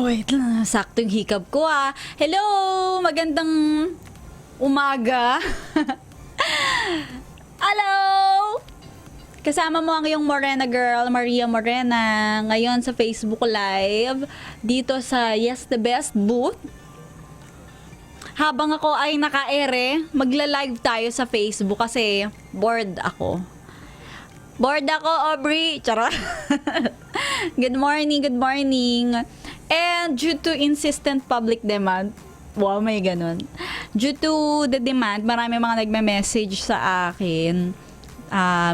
Wait lang. Sakto yung hikab ko Hello! Magandang umaga. Hello! Kasama mo ang iyong Morena girl, Maria Morena, ngayon sa Facebook Live, dito sa Yes the Best booth. Habang ako ay naka-ere, magla-live tayo sa Facebook kasi bored ako. Bored ako, Aubrey. Charot. Good morning, good morning. And due to insistent public demand, wow, may ganun. Due to the demand, marami mga nagme-message sa akin.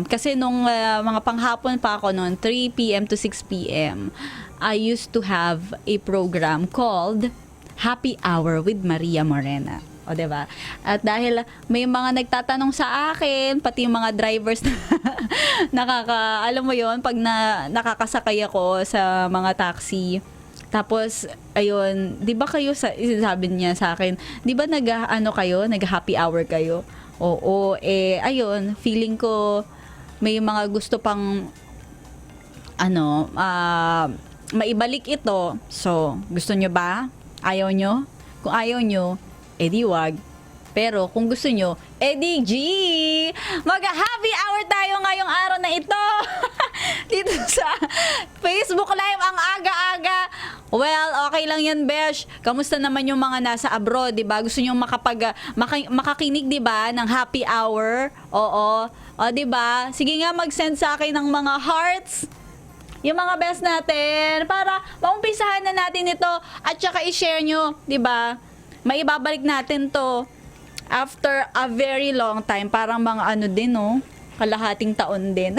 Kasi nung mga panghapon pa ako noon, 3 p.m. to 6 p.m., I used to have a program called Happy Hour with Maria Morena. O, diba? At dahil may mga nagtatanong sa akin, pati yung mga drivers na alam mo yon pag nakakasakay ako sa mga taxi. Tapos, ayun, di ba kayo, sabi niya sa akin, di ba nag-happy hour kayo? Oo, ayun, feeling ko may mga gusto pang maibalik ito. So, gusto nyo ba? Ayaw nyo? Kung ayaw nyo, edi wag. Pero kung gusto nyo, edi G! Mag-happy hour tayo ngayong araw na ito. Dito sa Facebook Live ang aga-aga. Well, okay lang yan, Besh. Kamusta naman yung mga nasa abroad, di ba? Gusto nyo makakinig, di ba, ng happy hour? Oo. O, di ba? Sige nga, mag-send sa akin ng mga hearts. Yung mga best natin. Para maumpisahan na natin ito. At saka i-share nyo, di ba? May ibabalik natin to after a very long time. Parang mga kalahating taon din.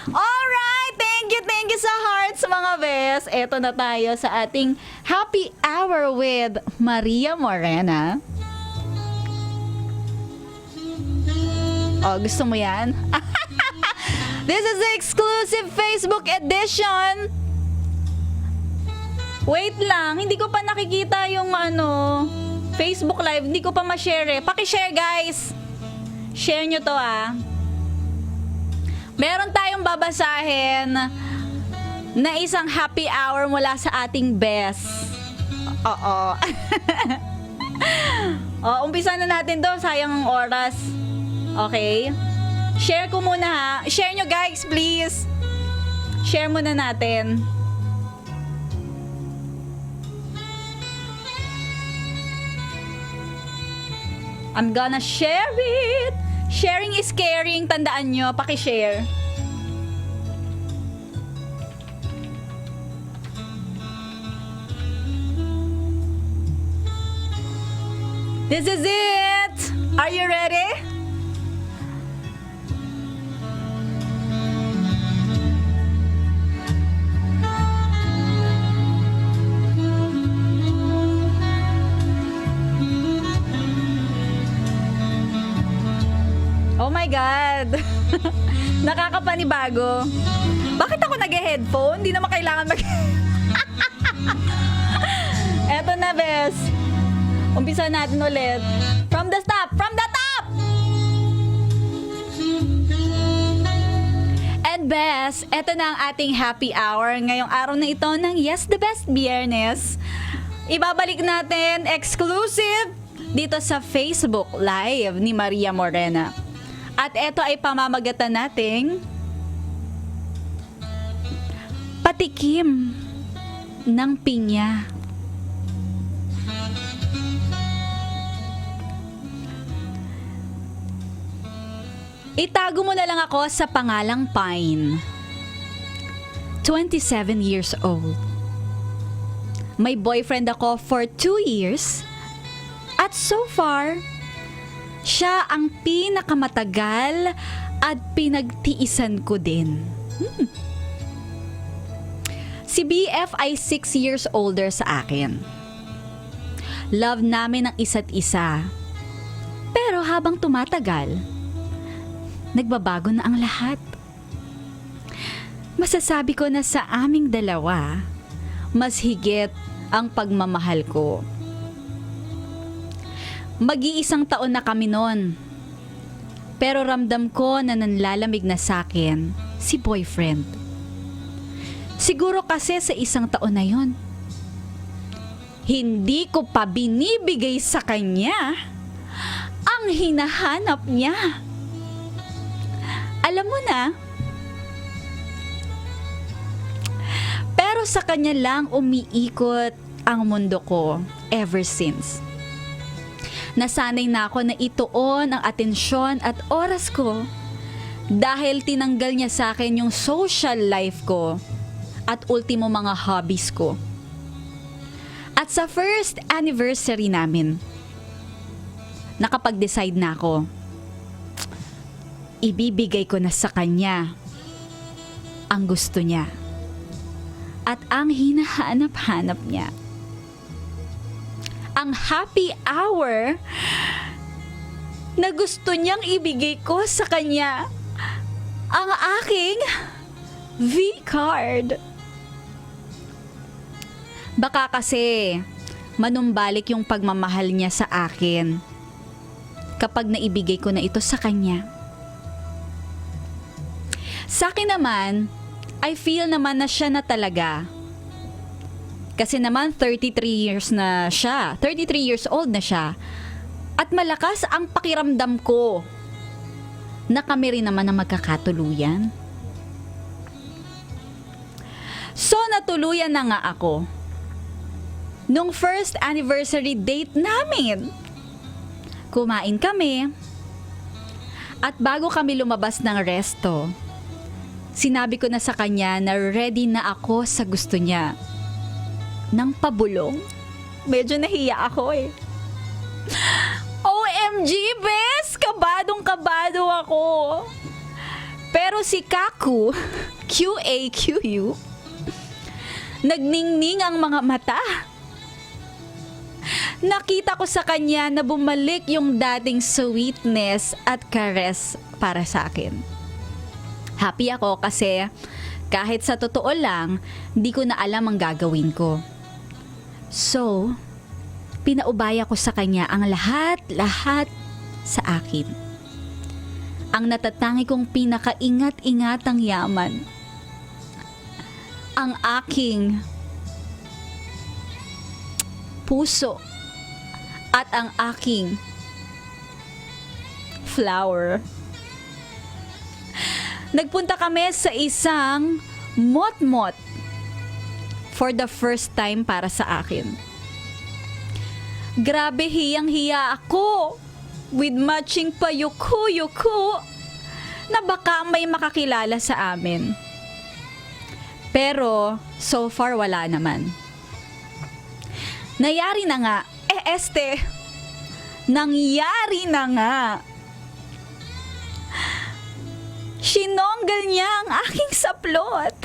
Alright! Thank you sa hearts, mga best. Eto na tayo sa ating happy hour with Maria Morena. Oh, gusto mo yan? This is the exclusive Facebook edition. Wait lang, hindi ko pa nakikita yung Facebook Live. Hindi ko pa ma-share Paki-share, guys. Share nyo to Meron tayong babasahin na isang happy hour mula sa ating best. Oo. Umpisa na natin to. Sayang ang oras. Okay? Share ko muna Share nyo, guys, please. Share muna natin. I'm gonna share it. Sharing is caring. Tandaan nyo, paki-share. This is it. Are you ready? Oh my God! Nakakapanibago. Bakit ako nag-headphone? Hindi naman kailangan Eto na, bes. Umpisa natin ulit. From the top! From the top! And bes, eto na ang ating happy hour ngayong araw na ito ng Yes the Best Biyernes. Ibabalik natin exclusive dito sa Facebook Live ni Maria Morena. At ito ay pamamagatan nating patikim ng pinya. Itago mo na lang ako sa pangalang Pine. 27 years old. May boyfriend ako for 2 years. At so far, siya ang pinakamatagal at pinagtiisan ko din. Si BF ay 6 years older sa akin. Love namin ang isa't isa. Pero habang tumatagal, nagbabago na ang lahat. Masasabi ko na sa aming dalawa, mas higit ang pagmamahal ko. Mag-iisang taon na kami noon. Pero ramdam ko na nanlalamig na sa akin si boyfriend. Siguro kasi sa isang taon na yon, hindi ko pa binibigay sa kanya ang hinahanap niya. Alam mo na, pero sa kanya lang umiikot ang mundo ko ever since. Nasanay na ako na ituon ang atensyon at oras ko dahil tinanggal niya sa akin yung social life ko at ultimo mga hobbies ko. At sa first anniversary namin, nakapag-decide na ako. Ibibigay ko na sa kanya ang gusto niya at ang hinahanap-hanap niya. Ang happy hour na gusto niyang ibigay ko sa kanya, ang aking V-card. Baka kasi manumbalik yung pagmamahal niya sa akin kapag naibigay ko na ito sa kanya. Sa akin naman, I feel naman na siya na talaga. Kasi naman 33 years na siya. 33 years old na siya. At malakas ang pakiramdam ko na kami rin naman ang magkakatuluyan. So natuluyan na nga ako. Nung first anniversary date namin, kumain kami. At bago kami lumabas ng resto, sinabi ko na sa kanya na ready na ako sa gusto niya. Nang pabulong, medyo nahiya ako eh. OMG, bes! Kabadong-kabado ako. Pero si Kaku, QAQU, nagningning ang mga mata. Nakita ko sa kanya na bumalik yung dating sweetness at caress para sa akin. Happy ako kasi kahit sa totoo lang, di ko na alam ang gagawin ko. So, pinaubaya ko sa kanya ang lahat-lahat sa akin. Ang natatangi kong pinakaingat-ingatang yaman. Ang aking puso at ang aking flower. Nagpunta kami sa isang mot-mot for the first time para sa akin. Grabe, hiyang-hiya ako with matching pa yuko-yuko na baka may makakilala sa amin. Pero so far wala naman. Nangyari na nga. Nangyari na nga. Sinonggal niya ang aking saplot.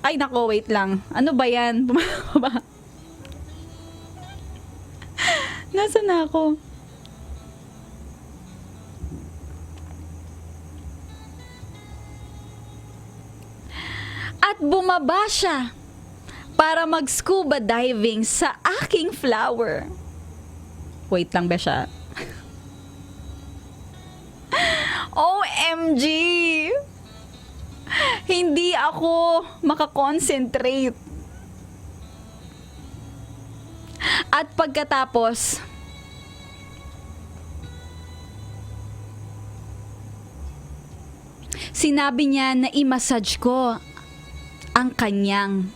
Ay nako, wait lang. Ano ba yan? Bumaba ba? Nasaan na ako? At bumaba siya para mag-scuba diving sa aking flower. Wait lang ba siya? OMG! Hindi ako makakonsentrate. At pagkatapos, sinabi niya na i-massage ko ang kanyang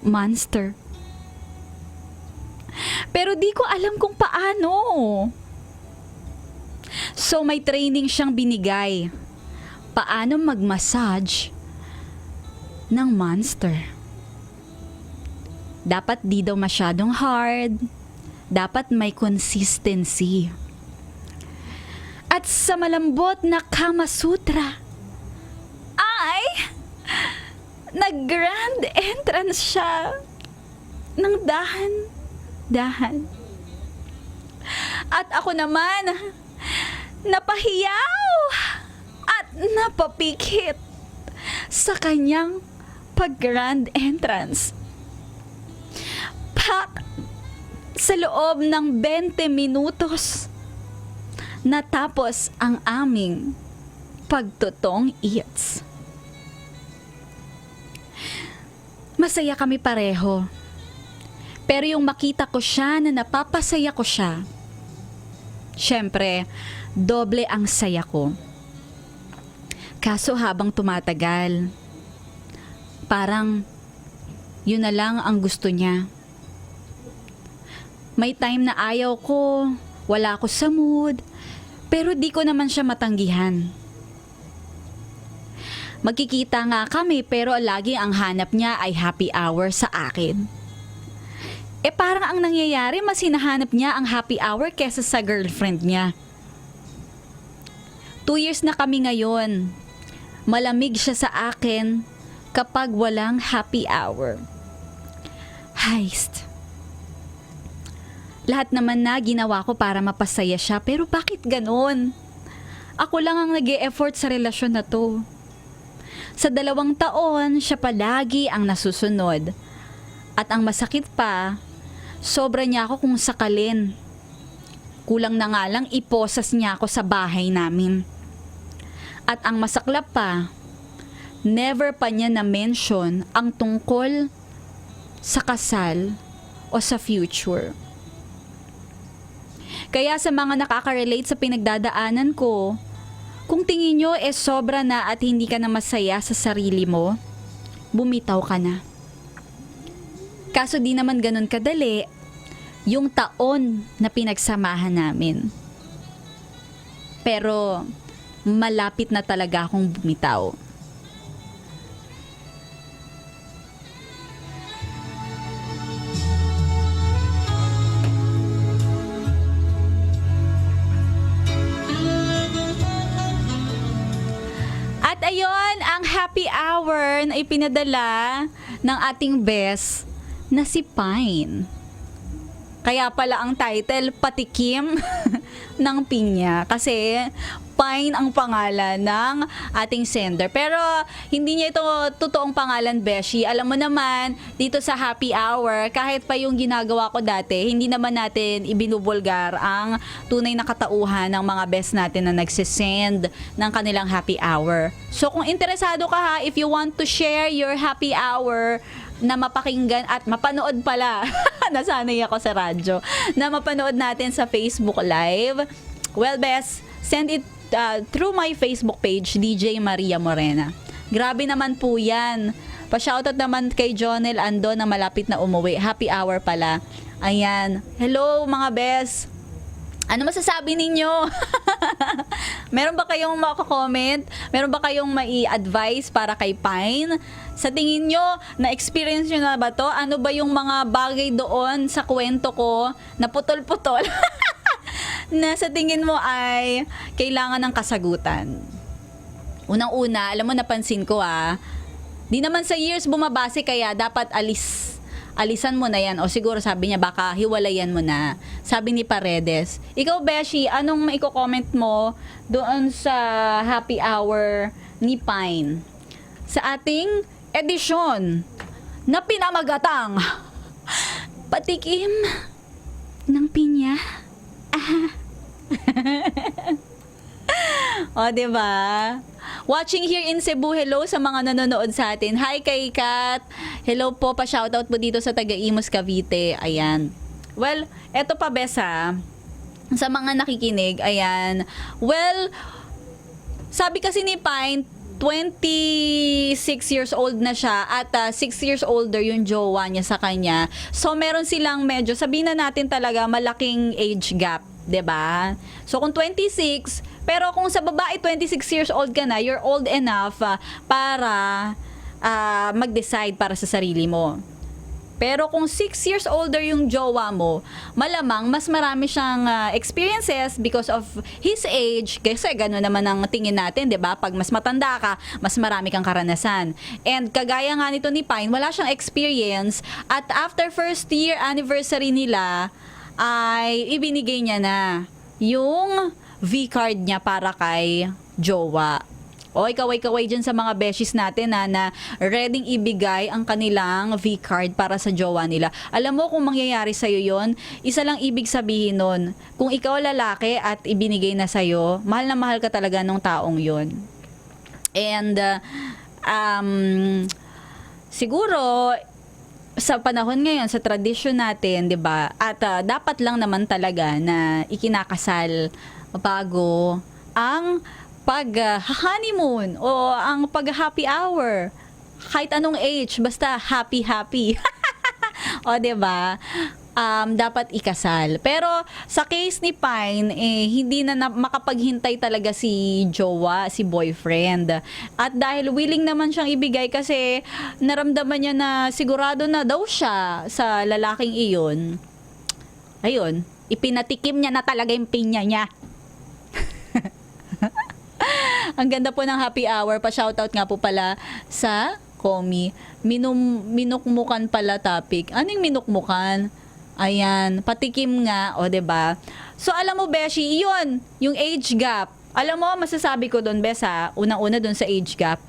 monster. Pero di ko alam kung paano. So may training siyang binigay. Paano mag-massage ng monster. Dapat di daw masyadong hard. Dapat may consistency. At sa malambot na Kama Sutra ay nag-grand entrance siya ng dahan. At ako naman, napahiyaw at napapikit sa kanyang pag-grand entrance. Pak! Sa loob ng 20 minutos, natapos ang aming pagtotong Eats. Masaya kami pareho. Pero yung makita ko siya na napapasaya ko siya, syempre, doble ang saya ko. Kaso habang tumatagal, parang yun na lang ang gusto niya. May time na ayaw ko, wala ako sa mood, pero di ko naman siya matanggihan. Magkikita nga kami pero lagi ang hanap niya ay happy hour sa akin. Parang ang nangyayari, mas hinahanap niya ang happy hour kesa sa girlfriend niya. 2 years na kami ngayon. Malamig siya sa akin kapag walang happy hour. Heist. Lahat naman na ginawa ko para mapasaya siya, pero bakit ganon? Ako lang ang nag-e-effort sa relasyon na to. Sa 2 taon, siya palagi ang nasusunod. At ang masakit pa, sobra niya ako kung sakalin. Kulang na nga lang iposas niya ako sa bahay namin. At ang masaklap pa, never pa niya na-mention ang tungkol sa kasal o sa future. Kaya sa mga nakaka-relate sa pinagdadaanan ko, kung tingin nyo sobra na at hindi ka na masaya sa sarili mo, bumitaw ka na. Kaso di naman ganun kadali yung taon na pinagsamahan namin. Pero malapit na talaga akong bumitaw. At ayon ang happy hour na ipinadala ng ating best na si Pine. Kaya pala ang title, Patikim ng Pinya. Kasi Pine ang pangalan ng ating sender. Pero hindi niya ito totoong pangalan, Beshi. Alam mo naman, dito sa happy hour, kahit pa yung ginagawa ko dati, hindi naman natin ibinubulgar ang tunay na katauhan ng mga best natin na nagsisend ng kanilang happy hour. So kung interesado ka ha, if you want to share your happy hour na mapakinggan at mapanood pala, nasanay ako sa radyo, na mapanood natin sa Facebook Live, well, best, send it through my Facebook page, DJ Maria Morena. Grabe naman po yan. Pa-shoutout naman kay Jonel Ando na malapit na umuwi. Happy hour pala. Ayan. Hello mga best. Ano masasabi ninyo? Meron ba kayong mako-comment? Meron ba kayong mai-advise para kay Pine? Sa tingin nyo, na-experience nyo na ba to? Ano ba yung mga bagay doon sa kwento ko na putol-putol? Na sa tingin mo ay kailangan ng kasagutan? Unang-una, alam mo, napansin ko di naman sa years bumabase, kaya dapat alisan mo na yan. O siguro sabi niya baka hiwalayan mo na. Sabi ni Paredes. Ikaw, Beshi, anong maiko-comment mo doon sa happy hour ni Pine? Sa ating edisyon na pinamagatang Patikim ng Pinya. O, diba? Watching here in Cebu, hello sa mga nanonood sa atin. Hi kay Kat. Hello po, pa-shoutout po dito sa taga-Imus, Cavite. Ayan. Well, eto pa, Besa. Sa mga nakikinig, ayan. Well, sabi kasi ni Pine, 26 years old na siya at 6 years older yung jowa niya sa kanya. So, meron silang medyo, sabihin na natin talaga, malaking age gap. 'Di ba? So kung 26, pero kung sa babae 26 years old ka na, you're old enough para mag-decide para sa sarili mo. Pero kung 6 years older yung jowa mo, malamang mas marami siyang experiences because of his age. Kasi gano'n naman ang tingin natin, 'di ba? Pag mas matanda ka, mas marami kang karanasan. And kagaya nga nito ni Pine, wala siyang experience at after first year anniversary nila, ay ibinigay niya na yung V-card niya para kay jowa. O kaway-kaway dyan sa mga beshies natin na readyng ibigay ang kanilang V-card para sa jowa nila. Alam mo kung mangyayari sa'yo yon, isa lang ibig sabihin nun. Kung ikaw lalaki at ibinigay na sa'yo, mahal na mahal ka talaga nung taong yon. And siguro sa panahon ngayon, sa tradisyon natin, 'di ba? At dapat lang naman talaga na ikinakasal bago ang pag-honeymoon o ang pag-happy hour. Kahit anong age, basta happy. O, 'di ba? Dapat ikasal. Pero sa case ni Pine, hindi na makapaghintay talaga si jowa, si boyfriend. At dahil willing naman siyang ibigay kasi naramdaman niya na sigurado na daw siya sa lalaking iyon. Ayun, ipinatikim niya na talaga yung pinya niya. Ang ganda po ng happy hour. Pa-shoutout nga po pala sa Komi. Minukmukan pala topic. Anong minukmukan? Ayan, patikim nga, o 'di ba? So alam mo, Beshi, 'yun, yung age gap. Alam mo, masasabi ko doon, Bes, ha, unang-una doon sa age gap.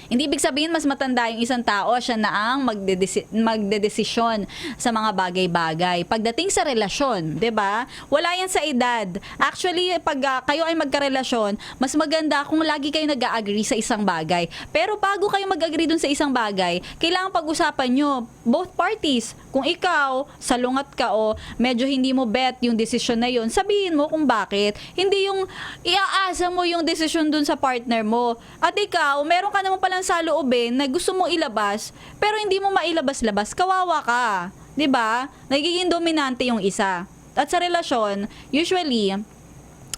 Hindi ibig sabihin mas matanda yung isang tao, siya na ang magdedesisyon sa mga bagay-bagay. Pagdating sa relasyon, 'di ba? Wala yan sa edad. Actually, pag kayo ay magkarelasyon, mas maganda kung lagi kayo nag-agree sa isang bagay. Pero bago kayo mag-agree dun sa isang bagay, kailangan pag-usapan nyo, both parties. Kung ikaw, salungat ka o medyo hindi mo bet yung desisyon na yun, sabihin mo kung bakit. Hindi yung iaasa mo yung desisyon dun sa partner mo. At ikaw, meron ka naman palang saloobin na gusto mong ilabas, pero hindi mo mailabas-labas, kawawa ka. 'Di ba? Nagiging dominante yung isa. At sa relasyon, usually,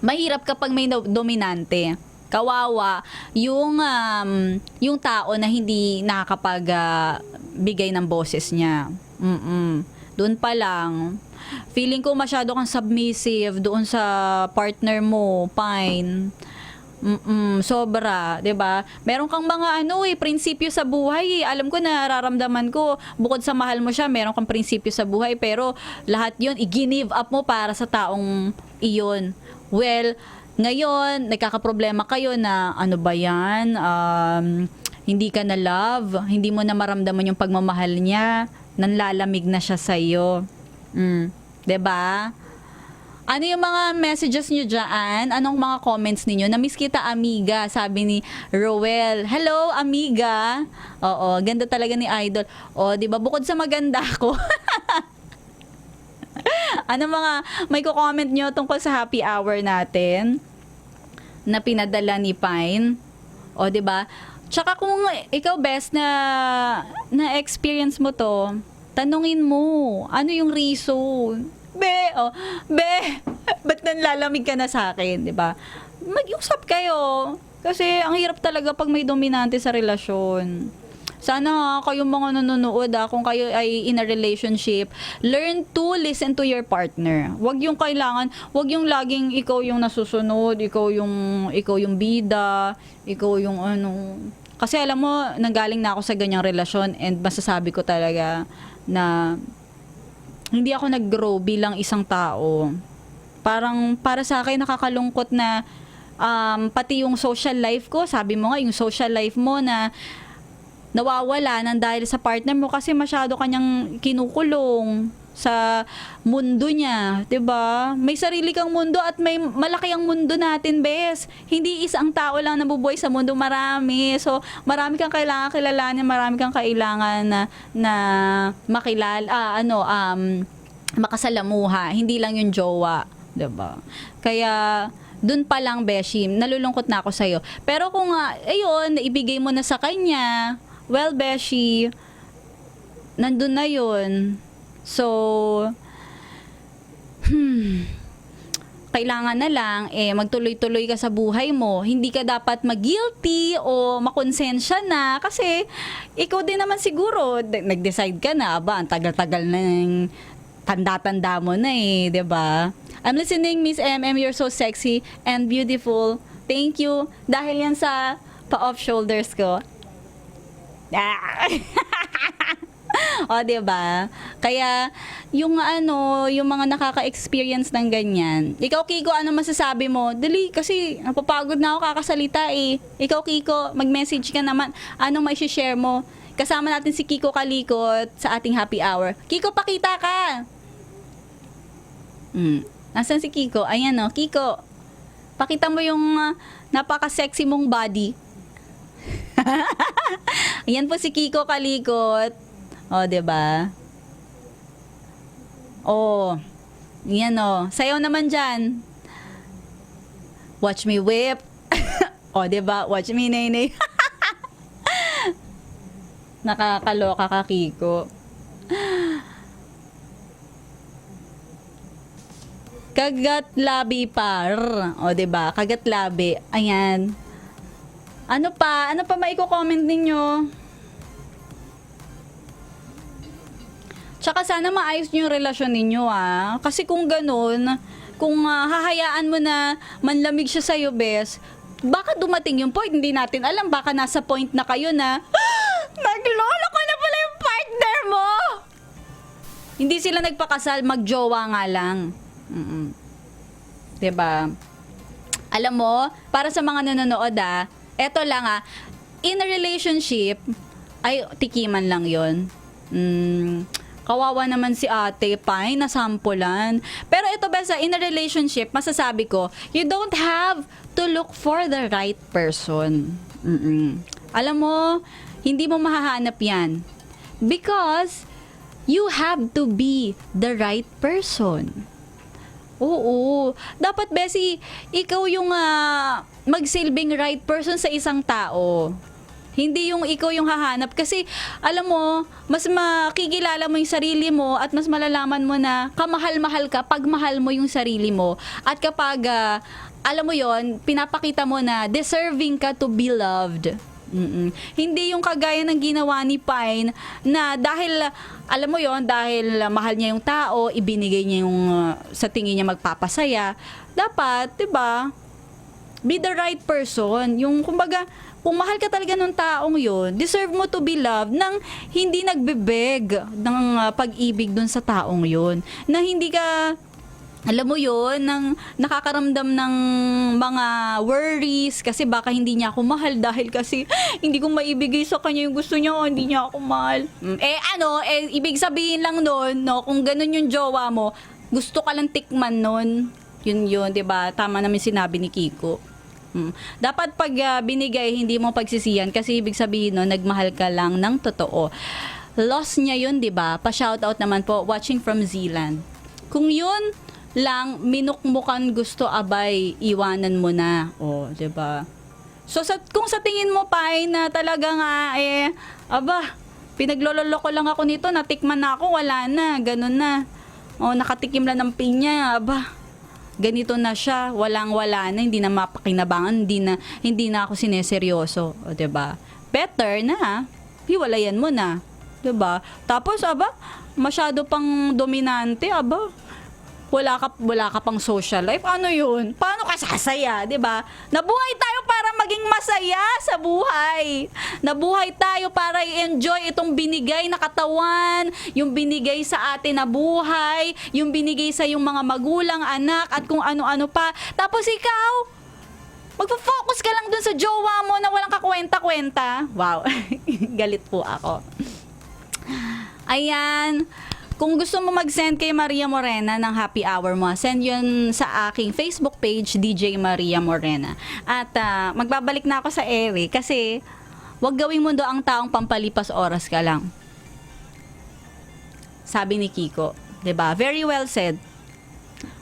mahirap kapag may dominante. Kawawa yung tao na hindi nakakapag bigay ng boses niya. Doon pa lang, feeling ko masyado kang submissive doon sa partner mo, Pine. Sobra, 'di ba? Meron kang mga prinsipyo sa buhay. Alam ko, nararamdaman ko, bukod sa mahal mo siya, meron kang prinsipyo sa buhay, pero lahat 'yon i-give up mo para sa taong iyon. Well, ngayon nagkakaproblema kayo na ano ba 'yan? Hindi ka na love, hindi mo na maramdaman yung pagmamahal niya, nanlalamig na siya sa iyo. 'Di ba? Ano yung mga messages nyo dyan? Anong mga comments ninyo? Na-miss kita, amiga, sabi ni Roel. Hello, amiga. Oo, ganda talaga ni Idol. O, di ba? Bukod sa maganda ko. Ano mga may ko-comment nyo tungkol sa happy hour natin na pinadala ni Pine? O, di ba? Tsaka kung ikaw, best na experience mo to, tanungin mo, ano yung reason? Ba't nanlalamig ka na sa akin, 'di ba? Mag-usap kayo. Kasi ang hirap talaga pag may dominante sa relasyon. Sana kayong mga nanonood, kung kayo ay in a relationship, learn to listen to your partner. Wag yung laging ikaw yung nasusunod, ikaw yung bida, ikaw yung ano. Kasi alam mo, nanggaling na ako sa ganyang relasyon and masasabi ko talaga na hindi ako nag-grow bilang isang tao. Parang para sa akin nakakalungkot na pati yung social life ko, sabi mo nga yung social life mo na nawawala nang dahil sa partner mo kasi masyado kanyang kinukulong sa mundo niya, 'di ba? May sarili kang mundo at may malaki ang mundo natin, bes. Hindi isang tao lang nabubuhay sa mundo, marami. So, marami kang kailangan kilalanin, marami kang kailangan na makilala, makasalamuha, hindi lang yung jowa, 'di ba? Kaya dun pa lang, Beshi, nalulungkot na ako sa'yo. Pero kung ayun, ibigay mo na sa kanya, well, Beshi, nandun na yun. So, kailangan na lang magtuloy-tuloy ka sa buhay mo. Hindi ka dapat mag-guilty o makonsensya na kasi ikaw din naman siguro nag-decide ka na, ang tagal-tagal na ng tanda-tanda mo na 'di ba? I'm listening, Miss MM, you're so sexy and beautiful. Thank you. Dahil yan sa pa-off shoulders ko. O, diba? Kaya, yung mga nakaka-experience ng ganyan. Ikaw, Kiko, ano masasabi mo? Dali, kasi napapagod na ako kakasalita eh. Ikaw, Kiko, mag-message ka naman. Anong may share mo? Kasama natin si Kiko Kalikot sa ating happy hour. Kiko, pakita ka! Nasaan si Kiko? Ayan o, Kiko. Pakita mo yung napaka-sexy mong body. Ayan po si Kiko Kalikot. O, diba? O, yan o. Sayaw naman dyan. Watch me whip. O, diba? Watch me, nay. Nakakaloka ka, Kiko. Kagat labi par. O, diba? Kagat labi. Ayan. Ano pa? Ano pa maiko-comment ninyo? Tsaka sana maayos nyo yung relasyon ninyo, ah. Kasi kung ganun, kung hahayaan mo na manlamig siya sa'yo, bes, baka dumating yung point, hindi natin alam, baka nasa point na kayo na, naglolo ko na pala yung partner mo! Hindi sila nagpakasal, magjowa nga lang. Diba? Alam mo, para sa mga nanonood, eto lang, in a relationship, ay, tikiman lang yon. Kawawa naman si ate, fine, nasampulan. Pero ito ba in a relationship, masasabi ko, you don't have to look for the right person. Alam mo, hindi mo mahahanap yan. Because, you have to be the right person. Oo. Dapat, Bessie, ikaw yung magsilbing right person sa isang tao. Hindi yung ikaw yung hahanap. Kasi, alam mo, mas makikilala mo yung sarili mo at mas malalaman mo na kamahal-mahal ka pag mahal mo yung sarili mo. At kapag, alam mo yon, pinapakita mo na deserving ka to be loved. Hindi yung kagaya ng ginawa ni Pine na dahil, alam mo yon, dahil mahal niya yung tao, ibinigay niya yung sa tingin niya magpapasaya. Dapat, 'di ba? Be the right person. Yung kumbaga, kung mahal ka talaga ng taong yun, deserve mo to be loved nang hindi nagbebeg ng pag-ibig dun sa taong yun. Na hindi ka, alam mo yun, nang nakakaramdam ng mga worries kasi baka hindi niya ako mahal dahil kasi hindi ko maibigay sa kanya yung gusto niya o hindi niya ako mahal. Ibig sabihin lang nun, no, kung ganun yung jowa mo, gusto ka lang tikman nun. Yun, 'di ba? Tama naman sinabi ni Kiko. Dapat pag binigay, hindi mo pagsisiyan kasi ibig sabihin no, nagmahal ka lang ng totoo. Loss niya yun, di ba? Pa-shoutout naman po, watching from Zealand. Kung yun lang, minukmukan gusto, abay, iwanan mo na. O, di ba? So, kung sa tingin mo pa na talaga nga, pinaglololoko lang ako nito, natikman na ako, wala na, ganun na. O, nakatikim lang ng pinya, ganito na siya, walang-wala na, hindi na mapakinabangan, hindi na ako sineseryoso, o 'di ba? Better na, hiwalayan mo na, 'di ba? Tapos masyado pang dominante, wala ka pang social life. Ano 'yun? Paano ka sasaya, 'di ba? Nabuhay tayo para maging masaya sa buhay. Nabuhay tayo para i-enjoy itong binigay na katawan, yung binigay sa atin na buhay, yung binigay sa yung mga magulang, anak, at kung ano-ano pa. Tapos ikaw, magfo-focus ka lang dun sa jowa mo na walang kakwenta-kwenta. Wow, galit po ako. Ayan. Kung gusto mo mag-send kay Maria Morena ng happy hour mo, send yun sa aking Facebook page, DJ Maria Morena. At magbabalik na ako sa ere kasi wag gawing mundo ang taong pampalipas oras ka lang. Sabi ni Kiko. 'Di ba? Very well said.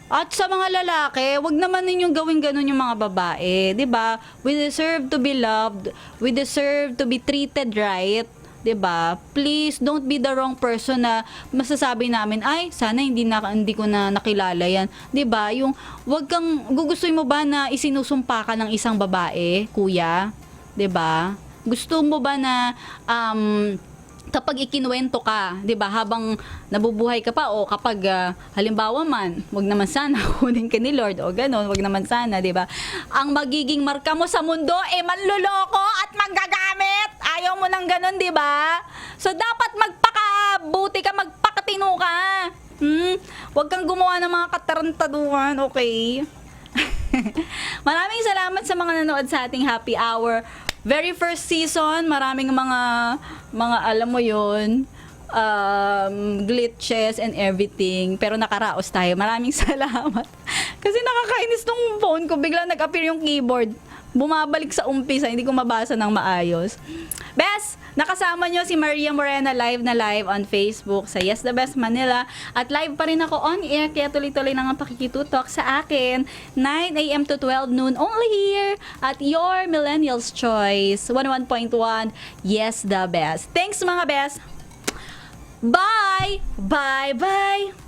At sa mga lalaki, wag naman ninyong gawin ganun yung mga babae. 'Di ba? We deserve to be loved. We deserve to be treated right. 'Di ba? Please don't be the wrong person na masasabi namin, ay sana hindi ko na nakilala 'yan. 'Di ba? Yung wag kang gugustuhin mo ba na isinusumpa ka ng isang babae, kuya? 'Di ba? Gusto mo ba na kapag ikinuwento ka, 'di ba, habang nabubuhay ka pa o kapag halimbawa man, wag naman sana kunin ka ni Lord o gano'n, wag naman sana, 'di ba? Ang magiging marka mo sa mundo manloloko at manggagamit. Ayaw mo nang gano'n, 'di ba? So dapat magpakabuti ka, magpakatino ka. Wag kang gumawa ng mga katarantaduhan, okay? Maraming salamat sa mga nanood sa ating happy hour. Very first season, maraming mga alam mo yun, glitches and everything. Pero nakaraos tayo. Maraming salamat. Kasi nakakainis tong phone ko. Bigla nag-appear yung keyboard. bumabalik sa umpisa, hindi ko mabasa ng maayos. Bes, nakasama nyo si Maria Morena live na live on Facebook sa Yes the Best Manila. At live pa rin ako on air, kaya tuloy-tuloy na nga pakikitutok sa akin. 9 a.m. to 12 noon, only here at your Millennials Choice. 101.1, Yes the Best. Thanks mga best. Bye! Bye! Bye!